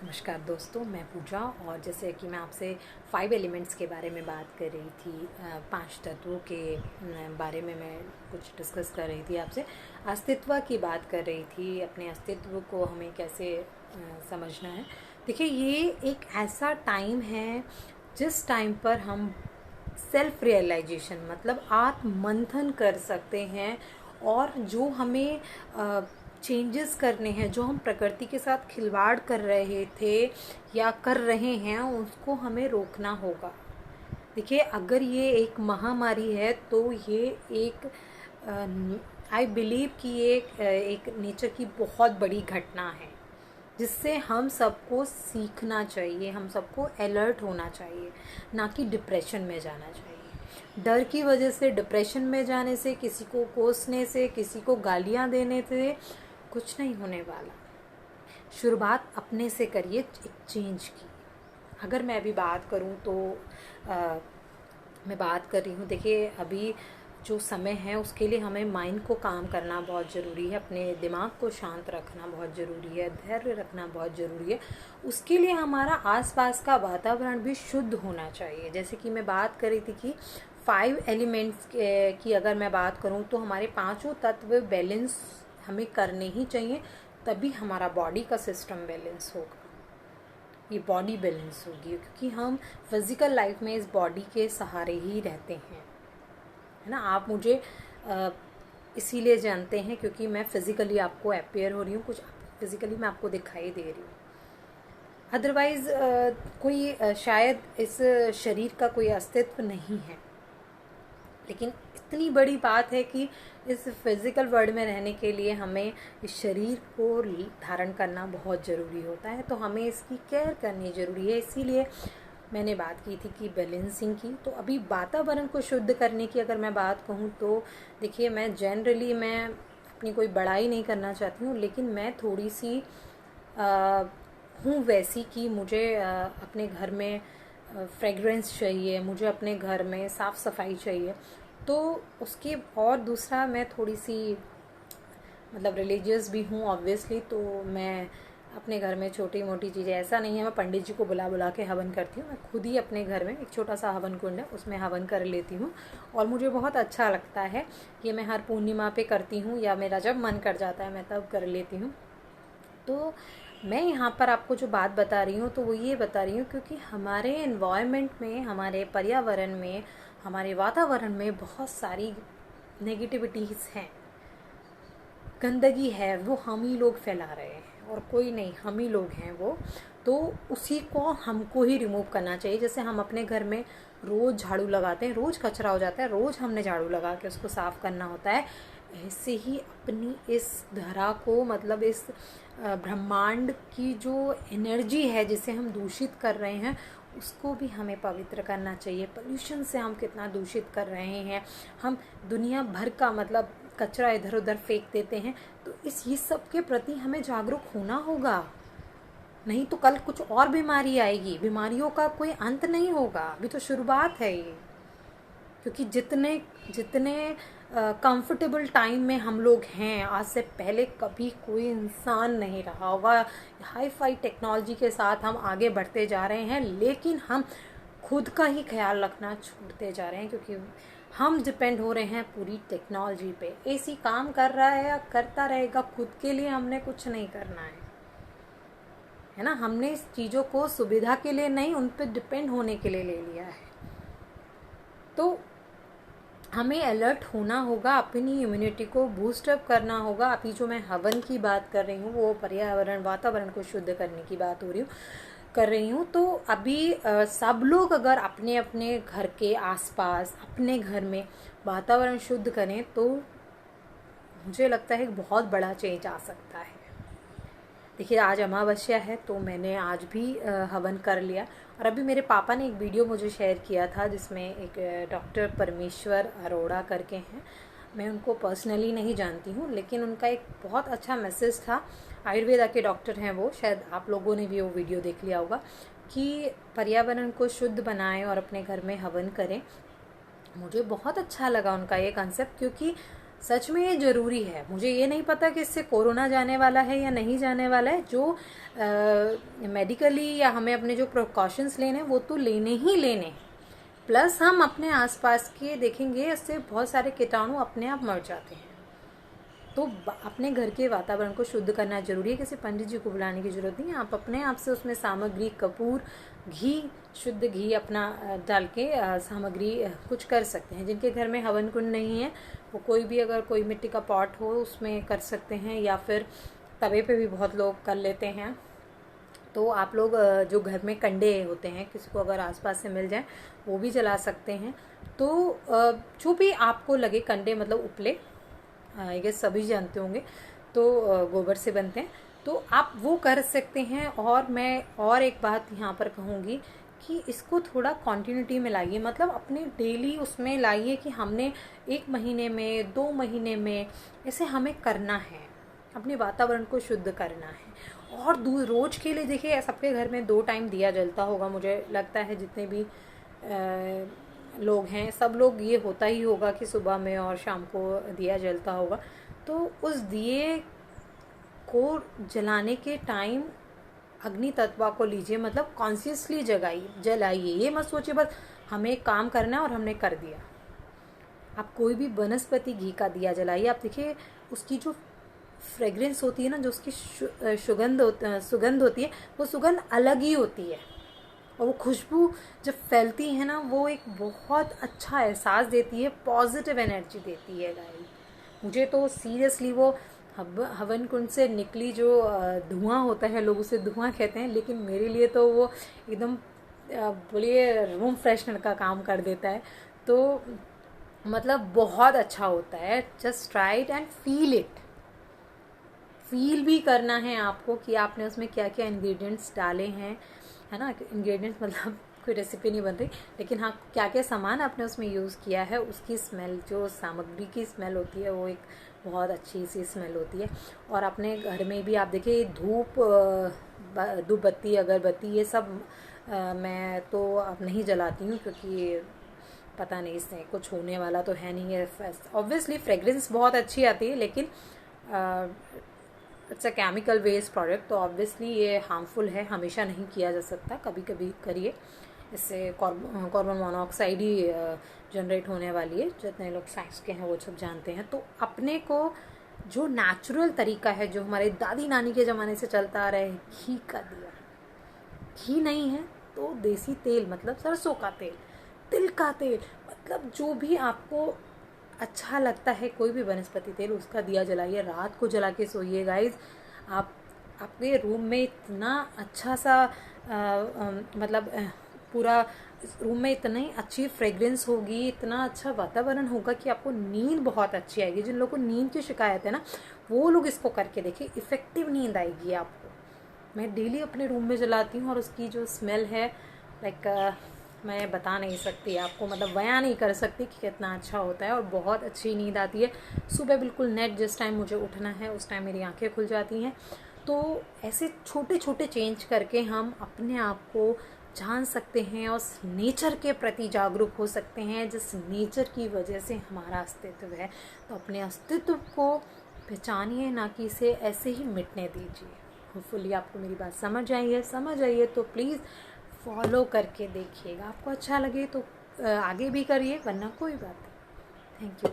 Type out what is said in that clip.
नमस्कार दोस्तों, मैं पूजा। और जैसे कि मैं आपसे 5 एलिमेंट्स के बारे में बात कर रही थी, 5 तत्वों के बारे में मैं कुछ डिस्कस कर रही थी आपसे। अस्तित्व की बात कर रही थी, अपने अस्तित्व को हमें कैसे समझना है। देखिए, ये एक ऐसा टाइम है जिस टाइम पर हम सेल्फ रियलाइजेशन मतलब आत्म मंथन कर सकते हैं, और जो हमें चेंजेस करने हैं, जो हम प्रकृति के साथ खिलवाड़ कर रहे थे या कर रहे हैं, उसको हमें रोकना होगा। देखिए, अगर ये एक महामारी है तो ये एक आई बिलीव कि ये एक नेचर की बहुत बड़ी घटना है, जिससे हम सबको सीखना चाहिए, हम सबको अलर्ट होना चाहिए, ना कि डिप्रेशन में जाना चाहिए। डर की वजह से डिप्रेशन में जाने से, किसी को कोसने से, किसी को गालियां देने से कुछ नहीं होने वाला। शुरुआत अपने से करिए एक चेंज की। अगर मैं अभी बात करूं तो आ, मैं बात कर रही हूँ। देखिए, अभी जो समय है उसके लिए हमें माइंड को काम करना बहुत ज़रूरी है, अपने दिमाग को शांत रखना बहुत ज़रूरी है, धैर्य रखना बहुत ज़रूरी है। उसके लिए हमारा आसपास का वातावरण भी शुद्ध होना चाहिए। जैसे कि मैं बात कर रही थी कि 5 एलिमेंट्स की अगर मैं बात करूं तो हमारे पांचों तत्व बैलेंस हमें करने ही चाहिए, तभी हमारा बॉडी का सिस्टम बैलेंस होगा, ये बॉडी बैलेंस होगी। क्योंकि हम फिज़िकल लाइफ में इस बॉडी के सहारे ही रहते हैं, है ना। आप मुझे इसीलिए जानते हैं क्योंकि मैं फिज़िकली आपको अपेयर हो रही हूँ, कुछ फिज़िकली मैं आपको दिखाई दे रही हूँ। अदरवाइज़ कोई शायद इस शरीर का कोई अस्तित्व नहीं है। लेकिन इतनी बड़ी बात है कि इस फिज़िकल वर्ल्ड में रहने के लिए हमें इस शरीर को धारण करना बहुत ज़रूरी होता है, तो हमें इसकी केयर करनी ज़रूरी है। इसीलिए मैंने बात की थी कि बैलेंसिंग की। तो अभी वातावरण को शुद्ध करने की अगर मैं बात कहूँ तो देखिए, मैं जनरली मैं अपनी कोई बड़ाई नहीं करना चाहती हूँ, लेकिन मैं थोड़ी सी हूँ वैसी कि मुझे अपने घर में फ्रेगरेंस चाहिए, मुझे अपने घर में साफ़ सफाई चाहिए। तो उसके और दूसरा, मैं थोड़ी सी मतलब रिलीजियस भी हूँ ऑब्वियसली, तो मैं अपने घर में छोटी मोटी चीज़ें, ऐसा नहीं है मैं पंडित जी को बुला बुला के हवन करती हूँ। मैं खुद ही अपने घर में एक छोटा सा हवन कुंड है, उसमें हवन कर लेती हूँ, और मुझे बहुत अच्छा लगता है। ये मैं हर पूर्णिमा पे करती हूँ, या मेरा जब मन कर जाता है मैं तब कर लेती हूँ। तो मैं यहाँ पर आपको जो बात बता रही हूँ तो वो ये बता रही हूँ क्योंकि हमारे एनवायरनमेंट में, हमारे पर्यावरण में, हमारे वातावरण में बहुत सारी नेगेटिविटीज़ हैं, गंदगी है, वो हम ही लोग फैला रहे हैं और कोई नहीं, हम ही लोग हैं वो। तो उसी को हमको ही रिमूव करना चाहिए। जैसे हम अपने घर में रोज़ झाड़ू लगाते हैं, रोज़ कचरा हो जाता है, रोज़ हमने झाड़ू लगा के उसको साफ़ करना होता है, ऐसे ही अपनी इस धरा को, मतलब इस ब्रह्मांड की जो एनर्जी है जिसे हम दूषित कर रहे हैं, उसको भी हमें पवित्र करना चाहिए। पोल्यूशन से हम कितना दूषित कर रहे हैं, हम दुनिया भर का मतलब कचरा इधर उधर फेंक देते हैं। तो ये सब के प्रति हमें जागरूक होना होगा, नहीं तो कल कुछ और बीमारी आएगी। बीमारियों का कोई अंत नहीं होगा, अभी तो शुरुआत है ये। क्योंकि जितने जितने कंफर्टेबल टाइम में हम लोग हैं, आज से पहले कभी कोई इंसान नहीं रहा होगा। हाई फाई टेक्नोलॉजी के साथ हम आगे बढ़ते जा रहे हैं, लेकिन हम खुद का ही ख्याल रखना छोड़ते जा रहे हैं, क्योंकि हम डिपेंड हो रहे हैं पूरी टेक्नोलॉजी पे। एसी काम कर रहा है या करता रहेगा, खुद के लिए हमने कुछ नहीं करना है ना। हमने इस चीज़ों को सुविधा के लिए नहीं, उन पर डिपेंड होने के लिए ले लिया है। तो हमें अलर्ट होना होगा, अपनी इम्यूनिटी को बूस्ट अप करना होगा। अभी जो मैं हवन की बात कर रही हूँ वो पर्यावरण, वातावरण को शुद्ध करने की बात कर रही हूँ। तो अभी सब लोग अगर अपने अपने घर के आसपास, अपने घर में वातावरण शुद्ध करें तो मुझे लगता है एक बहुत बड़ा चेंज आ सकता है। देखिए, आज अमावस्या है तो मैंने आज भी हवन कर लिया। और अभी मेरे पापा ने एक वीडियो मुझे शेयर किया था जिसमें एक डॉक्टर परमेश्वर अरोड़ा करके हैं, मैं उनको पर्सनली नहीं जानती हूँ, लेकिन उनका एक बहुत अच्छा मैसेज था। आयुर्वेदा के डॉक्टर हैं वो, शायद आप लोगों ने भी वो वीडियो देख लिया होगा, कि पर्यावरण को शुद्ध बनाएं और अपने घर में हवन करें। मुझे बहुत अच्छा लगा उनका ये कंसेप्ट, क्योंकि सच में ये ज़रूरी है। मुझे ये नहीं पता कि इससे कोरोना जाने वाला है या नहीं जाने वाला है। जो मेडिकली या हमें अपने जो प्रिकॉशंस लेने वो तो लेने ही लेने, प्लस हम अपने आसपास के देखेंगे इससे बहुत सारे कीटाणु अपने आप मर जाते हैं। तो अपने घर के वातावरण को शुद्ध करना जरूरी है। किसी पंडित जी को बुलाने की जरूरत नहीं है। आप अपने आप से उसमें सामग्री, कपूर, घी, शुद्ध घी अपना डाल के सामग्री कुछ कर सकते हैं। जिनके घर में हवन कुंड नहीं है वो कोई भी, अगर कोई मिट्टी का पॉट हो उसमें कर सकते हैं, या फिर तवे पे भी बहुत लोग कर लेते हैं। तो आप लोग जो घर में कंडे होते हैं, किसी को अगर आसपास से मिल जाए वो भी जला सकते हैं। तो जो भी आपको लगे, कंडे मतलब उपले, आई गेस सभी जानते होंगे, तो गोबर से बनते हैं, तो आप वो कर सकते हैं। और मैं और एक बात यहाँ पर कहूँगी कि इसको थोड़ा कॉन्टिन्यूटी में लाइए, मतलब अपने डेली उसमें लाइए कि हमने 1 महीने में, 2 महीने में ऐसे हमें करना है, अपने वातावरण को शुद्ध करना है। और रोज के लिए देखिए, सबके घर में 2 टाइम दिया जलता होगा, मुझे लगता है जितने भी लोग हैं सब लोग ये होता ही होगा कि सुबह में और शाम को दिया जलता होगा। तो उस दिए को जलाने के टाइम अग्नि तत्वा को लीजिए, मतलब कॉन्शियसली जलाइए। ये मत सोचिए बस हमें काम करना है और हमने कर दिया। आप कोई भी वनस्पति घी का दिया जलाइए, आप देखिए उसकी जो फ्रेग्रेंस होती है ना, जो उसकी सुगंध होती है, वो सुगंध अलग ही होती है। और वो खुशबू जब फैलती है ना, वो एक बहुत अच्छा एहसास देती है, पॉजिटिव एनर्जी देती है गाइस। मुझे तो सीरियसली वो हवन कुंड से निकली जो धुआं होता है, लोग उसे धुआं कहते हैं, लेकिन मेरे लिए तो वो एकदम बोलिए रूम फ्रेशनर का काम कर देता है। तो मतलब बहुत अच्छा होता है। Just try it and feel it. Feel भी करना है आपको कि आपने उसमें क्या क्या इंग्रेडिएंट्स डाले हैं, है ना। इंग्रेडिएंट्स मतलब कोई रेसिपी नहीं बन रही, लेकिन हाँ क्या क्या सामान आपने उसमें यूज़ किया है, उसकी स्मेल, जो सामग्री की स्मेल होती है वो एक बहुत अच्छी सी स्मेल होती है। और अपने घर में भी आप देखिए धूप बत्ती, अगरबत्ती, ये सब मैं तो अब नहीं जलाती हूँ, क्योंकि पता नहीं इससे कुछ होने वाला तो है नहीं है। ऑब्वियसली फ्रेग्रेंस बहुत अच्छी आती है, लेकिन it's a chemical based product, तो ऑब्वियसली ये हार्मफुल है, हमेशा नहीं किया जा सकता, कभी कभी करिए। इससे कार्बन मोनोऑक्साइड ही जनरेट होने वाली है। जितने लोग साइंस के हैं वो सब जानते हैं। तो अपने को जो नेचुरल तरीका है, जो हमारे दादी नानी के ज़माने से चलता आ रहा है, घी का दिया, घी नहीं है तो देसी तेल, मतलब सरसों का तेल, तिल का तेल, मतलब जो भी आपको अच्छा लगता है, कोई भी वनस्पति तेल, उसका दिया जलाइए। रात को जला के सोइए गाइज। आप आपके रूम में इतना अच्छा सा मतलब पूरा रूम में इतनी अच्छी फ्रेग्रेंस होगी, इतना अच्छा वातावरण होगा कि आपको नींद बहुत अच्छी आएगी। जिन लोगों को नींद की शिकायत है ना, वो लोग इसको करके देखिए, इफ़ेक्टिव नींद आएगी आपको। मैं डेली अपने रूम में जलाती हूँ और उसकी जो स्मेल है, लाइक मैं बता नहीं सकती आपको, मतलब बयां नहीं कर सकती कि कितना अच्छा होता है। और बहुत अच्छी नींद आती है। सुबह बिल्कुल नेट जिस टाइम मुझे उठना है उस टाइम मेरी आंखें खुल जाती हैं। तो ऐसे छोटे छोटे चेंज करके हम अपने आप को जान सकते हैं और नेचर के प्रति जागरूक हो सकते हैं, जिस नेचर की वजह से हमारा अस्तित्व है। तो अपने अस्तित्व को पहचानिए, ना कि इसे ऐसे ही मिटने दीजिए। होपफुली आपको मेरी बात समझ आई है तो प्लीज़ फॉलो करके देखिएगा। आपको अच्छा लगे तो आगे भी करिए, वरना कोई बात नहीं। Thank you.